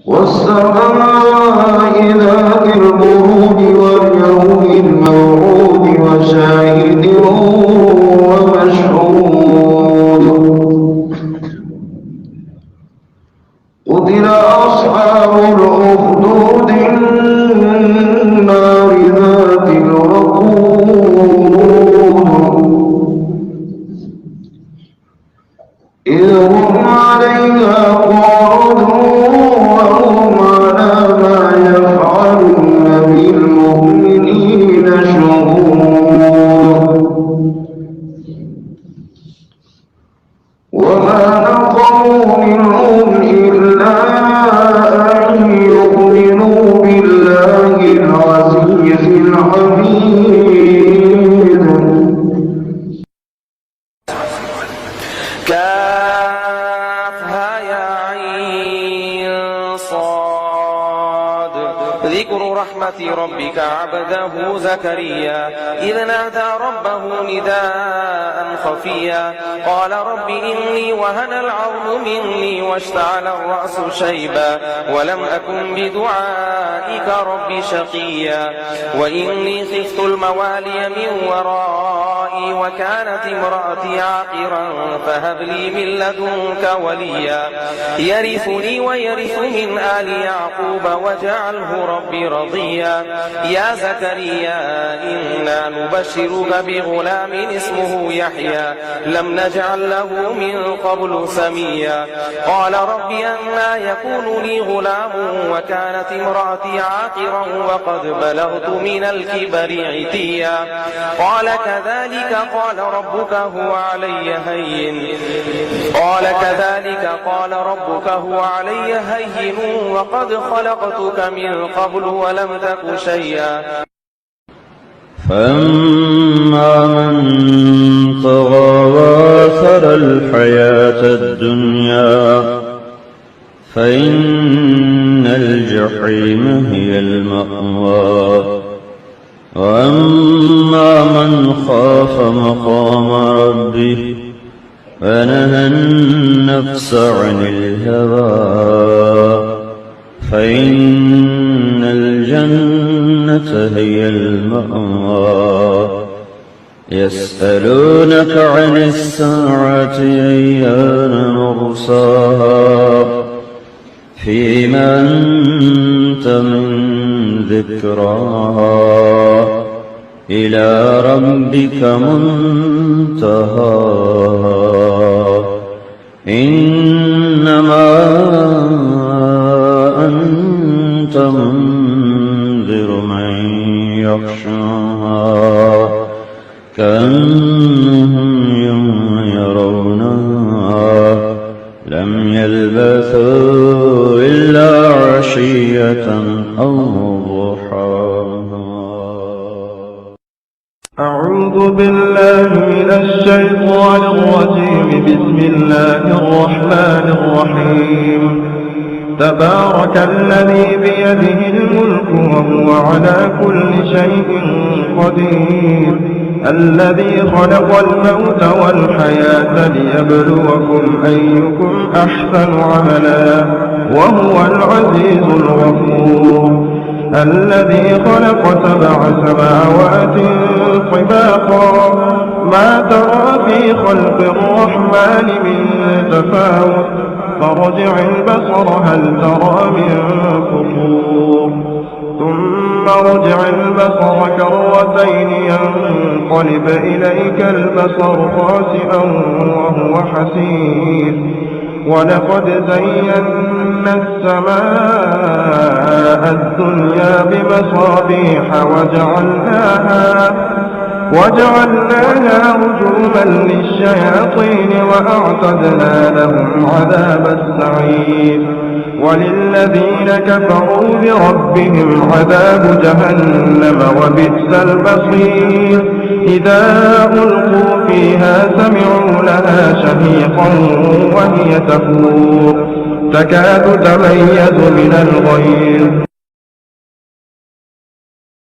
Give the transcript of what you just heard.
والسماء ذات البروج واليوم الموعود وشاهد ومشهود قتل أصحاب الأخدود النار ذات الوقود إذ هم عليها قعودون وهم على ما يفعلون بالمؤمنين شهود وما نقموا منهم إلا أن يؤمنوا بالله العزيز الحميد. كافها يا عين صاد ذكر رحمة ربك عبده زكريا إذ نادى ربه نداء خفيا قال رب إني وهن العظم مني واشتعل الرأس شيبا ولم أكن بدعائك رب شقيا وإني خفت الموالي من ورائي وكانت امرأتي عاقرا فهب لي من لدنك وليا يرثني ويرث من آل يعقوب واجعله ربي رضيا يا زكريا إنا نبشرك بغلام اسمه يحيى لم نجعل له من قبل سميا قال رب أنى يكون لي غلام وكانت امرأتي عاقرا وقد بلغت من الكبر عتيا قال كذلك قال ربك هو علي هين وقد خلقتك من قبل ولم تك شيئا فأما من طغى وآثر الحياة الدنيا فإن الجحيم هي المأوى وأما من خاف مقام ربه ونهى النفس عن الهوى فإن الجنة هي المأوى يسألونك عن الساعة أيان مرساها فيما أنت من ذكراها إلى ربك منتهاها إنما أنت منذر من يخشاها كأنهم يوم يرونها لم يلبثوا إلا عشية أو ضحاها. أعوذ بالله من الشيطان الرجيم. بسم الله الرحمن الرحيم. تبارك الذي بيده الملك وهو على كل شيء قدير الذي خلق الموت والحياة ليبلوكم أيكم أحسن عملا وهو العزيز الغفور الذي خلق 7 سماوات طباقا ما ترى في خلق الرحمن من تفاوت فارجع البصر هل ترى من فطور ثم ارجع البصر كرتين ينقلب إليك البصر خاسئا وهو حسير ولقد زينا السماء الدنيا بمصابيح وجعلناها رجوما للشياطين وأعتدنا لهم عذاب السعير وللذين كفروا بربهم عذاب جهنم وبئس المصير إذا ألقوا فيها سمعوا لها شهيقا وهي تفور تكاد تميز من الغيظ